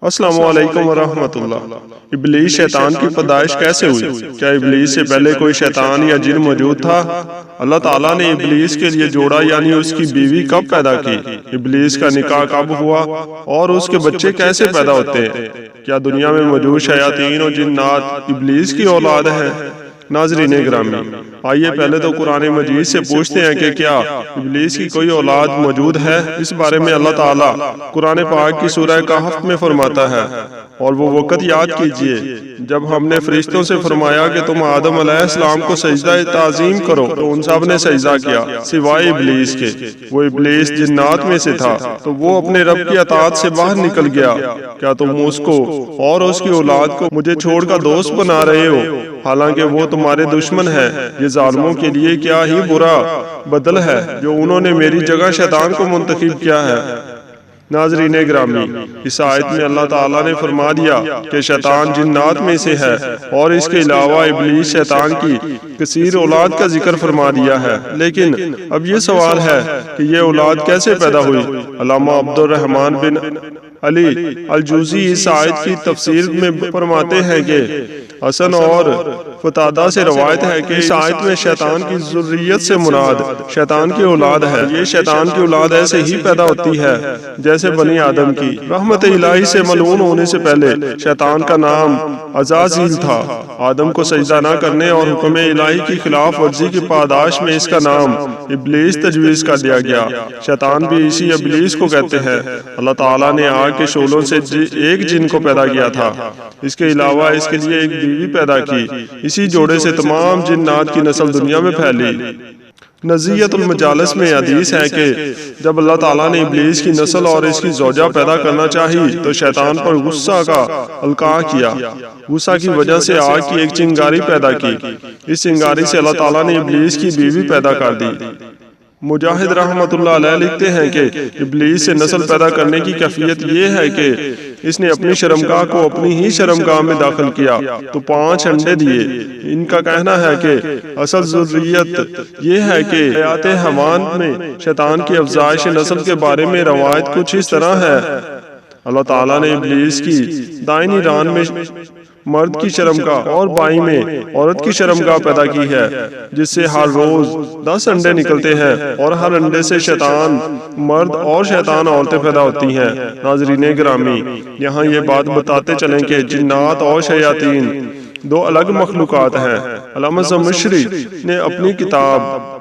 السلام علیکم ورحمۃ اللہ۔ ابلیس شیطان کی پیدائش کیسے ہوئی؟ کیا ابلیس سے پہلے کوئی شیطان یا جن موجود تھا؟ اللہ تعالیٰ نے ابلیس کے لیے جوڑا یعنی اس کی بیوی کب پیدا کی؟ ابلیس کا نکاح کب ہوا اور اس کے بچے کیسے پیدا ہوتے ہیں؟ کیا دنیا میں موجود شیاطین اور جنات ابلیس کی اولاد ہیں؟ ناظرین گرامی، آئیے پہلے تو قرآن مجید سے پوچھتے ہیں کہ کیا ابلیس کی کوئی اولاد موجود ہے؟ اس بارے میں اللہ تعالیٰ قرآن پاک کی سورہ کہف میں فرماتا ہے، اور وہ وقت یاد کیجئے جب ہم نے فرشتوں سے فرمایا کہ تم آدم علیہ السلام کو سجدہ تعظیم کرو تو ان سب نے سجدہ کیا سوائے ابلیس کے۔ وہ ابلیس جنات میں سے تھا تو وہ اپنے رب کی اطاعت سے باہر نکل گیا۔ کیا تم اس کو اور اس کی اولاد کو مجھے چھوڑ کر دوست بنا رہے ہو، حالانکہ وہ تمہارے دشمن ہے؟ یہ ظالموں کے لیے کیا ہی برا بدل ہے جو انہوں نے میری جگہ شیطان کو منتخب کیا ہے۔ ناظرین گرامی، اس آیت میں اللہ تعالیٰ نے فرما دیا کہ شیطان جنات میں سے ہے، اور اس کے علاوہ ابلیس شیطان کی کثیر اولاد کا ذکر فرما دیا ہے۔ لیکن اب یہ سوال ہے کہ یہ اولاد کیسے پیدا ہوئی؟ علامہ عبد الرحمن بن علی الجوزی اس آیت کی تفسیر میں فرماتے ہیں کہ حسن اور قتادہ سے روایت ہے کہ اس آیت میں شیطان کی ذریت سے مراد شیطان کی اولاد ہے۔ یہ شیطان کی اولاد ایسے ہی پیدا ہوتی ہے جیسے بنی آدم کی۔ رحمت الہی سے ملعون ہونے سے پہلے شیطان کا نام عزازیل تھا۔ آدم کو سجدہ نہ کرنے اور حکم الہی کی خلاف ورزی کی پاداش میں اس کا نام ابلیس تجویز کر دیا گیا۔ شیطان بھی اسی ابلیس کو کہتے ہیں۔ اللہ تعالیٰ نے آگ کے شعلوں سے ایک جن کو پیدا کیا تھا، اس کے علاوہ اس کے لیے ایک بیوی پیدا کی۔ اسی جوڑے سے تمام جنات کی نسل دنیا میں پھیلی۔ نزیت المجالس میں حدیث ہے کہ جب اللہ تعالیٰ نے ابلیس کی نسل اور اس کی زوجہ پیدا کرنا چاہی تو شیطان پر غصہ کا القاء کیا۔ غصہ کی وجہ سے آگ کی ایک چنگاری پیدا کی۔ اس چنگاری سے اللہ تعالیٰ نے ابلیس کی بیوی پیدا کر دی۔ مجاہد رحمت اللہ علیہ لکھتے ہیں کہ ابلیس سے نسل پیدا کرنے کی کیفیت یہ ہے کہ اس نے اپنی شرمگاہ کو اپنی ہی شرمگاہ میں داخل کیا تو 5 انڈے دیے۔ ان کا کہنا ہے کہ اصل ذریت یہ ہے کہ حیات حیوان میں شیطان کی افزائش نسل کے بارے میں روایت کچھ اس طرح ہے۔ اللہ تعالیٰ نے ابلیس کی دائنی ران میں مرد کی شرمگاہ اور بائیں میں عورت کی شرمگاہ پیدا کی ہے، جس سے ہر روز 10 انڈے نکلتے ہیں، اور ہر انڈے سے شیطان مرد اور شیطان عورتیں پیدا ہوتی ہیں۔ ناظرین گرامی، یہاں یہ بات بتاتے چلیں کہ جنات اور شیاطین 2 الگ مخلوقات ہیں۔ علامہ زمخشری نے اپنی کتاب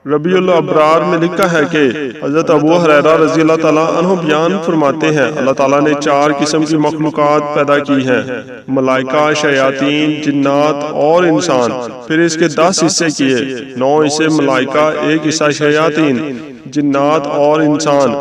ربیع الابرار میں لکھا ہے کہ حضرت ابو ہریرہ رضی اللہ تعالیٰ عنہ بیان فرماتے ہیں اللہ تعالیٰ نے 4 قسم کی مخلوقات پیدا کی ہیں: ملائکہ، شیاطین، جنات اور انسان۔ پھر اس کے 10 حصے کیے، 9 حصے ملائکہ، 1 حصہ شیاطین، جنات اور انسان۔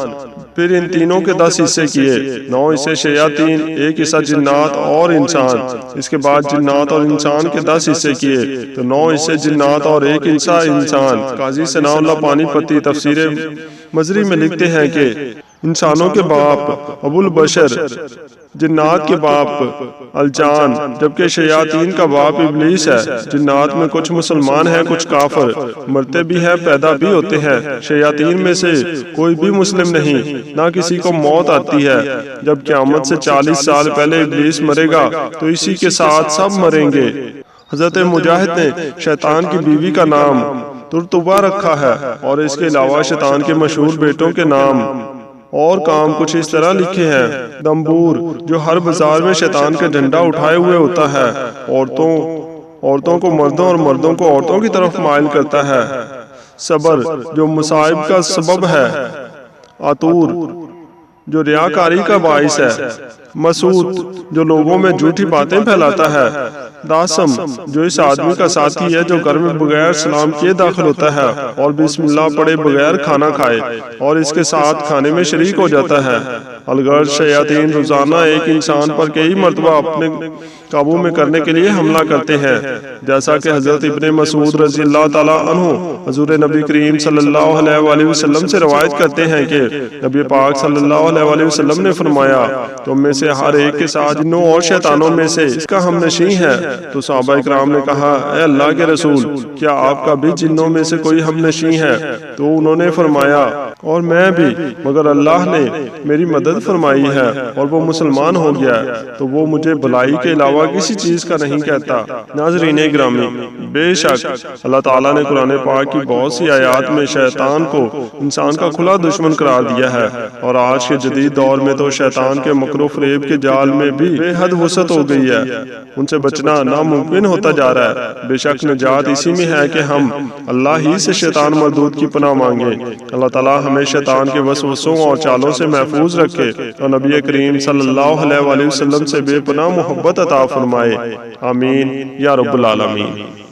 پھر ان تینوں کے 10 حصے کیے، 9 حصے شیاطین، 1 حصہ جنات اور انسان۔ اس کے بعد جنات اور انسان کے 10 حصے کیے تو 9 حصے جنات اور 1 حصہ انسان۔ قاضی ثناء اللہ پانی پتی تفسیر مزری میں لکھتے ہیں کہ انسانوں کے باپ ابو البشر، جنات کے باپ الجان، جبکہ شیاطین کا باپ ابلیس ہے۔ جنات میں کچھ مسلمان ہیں، کچھ کافر، مرتے بھی ہیں، پیدا بھی ہوتے ہیں۔ شیاطین میں سے کوئی بھی مسلم نہیں، نہ کسی کو موت آتی ہے۔ جب قیامت سے 40 سال پہلے ابلیس مرے گا تو اسی کے ساتھ سب مریں گے۔ حضرت مجاہد نے شیطان کی بیوی کا نام ترتبہ رکھا ہے، اور اس کے علاوہ شیطان کے مشہور بیٹوں کے نام اور کام کچھ اس طرح لکھے ہیں: دمبور، جو ہر بازار میں شیطان کا جھنڈا اٹھائے ہوئے ہوتا ہے، عورتوں کو مردوں اور مردوں کو عورتوں کی طرف مائل کرتا ہے، صبر، جو مصائب کا سبب ہے، عطور، جو ریاکاری کا باعث ہے، مسعود، جو لوگوں میں جھوٹی باتیں پھیلاتا ہے، داسم، جو اس آدمی کا ساتھی ہے جو گھر میں بغیر سلام کیے داخل ہوتا ہے اور بسم اللہ پڑھے بغیر کھانا کھائے اور اس کے ساتھ کھانے میں شریک ہو جاتا ہے۔ الغرض شیاطین روزانہ ایک انسان پر کئی مرتبہ اپنے قابو میں کرنے کے لیے حملہ کرتے ہیں، جیسا کہ حضرت ابن مسعود رضی اللہ تعالیٰ عنہ حضور نبی کریم صلی اللہ علیہ وآلہ وسلم سے روایت کرتے ہیں کہ نبی پاک صلی اللہ علیہ وآلہ وسلم نے فرمایا تم میں سے ہر ایک کے ساتھ جنوں اور شیطانوں میں سے اس کا ہم نشیں ہے۔ تو صحابہ اکرام نے کہا اے اللہ کے رسول، کیا آپ کا بھی جنوں میں سے کوئی ہم نشیں ہے؟ تو انہوں نے فرمایا اور میں بھی، مگر اللہ نے میری مدد مدد فرمائی ہے اور وہ مسلمان ہو گیا ہے تو وہ مجھے بھلائی کے علاوہ کسی چیز کا نہیں کہتا۔ ناظرین گرامی، بے شک اللہ تعالیٰ نے قرآن پاک کی بہت سی آیات میں شیطان کو انسان کا کھلا دشمن قرار دیا ہے، اور آج کے جدید دور میں تو شیطان کے مکر و فریب کے جال میں بھی بے حد وسعت ہو گئی ہے، ان سے بچنا ناممکن ہوتا جا رہا ہے۔ بے شک نجات اسی میں ہے کہ ہم اللہ ہی سے شیطان مردود کی پناہ مانگے۔ اللہ تعالیٰ ہمیں شیطان کے وسوسوں اور چالوں سے محفوظ رکھے اور نبی کریم صلی اللہ علیہ وسلم سے بے پناہ محبت عطا فرمائے، آمین یا رب العالمین۔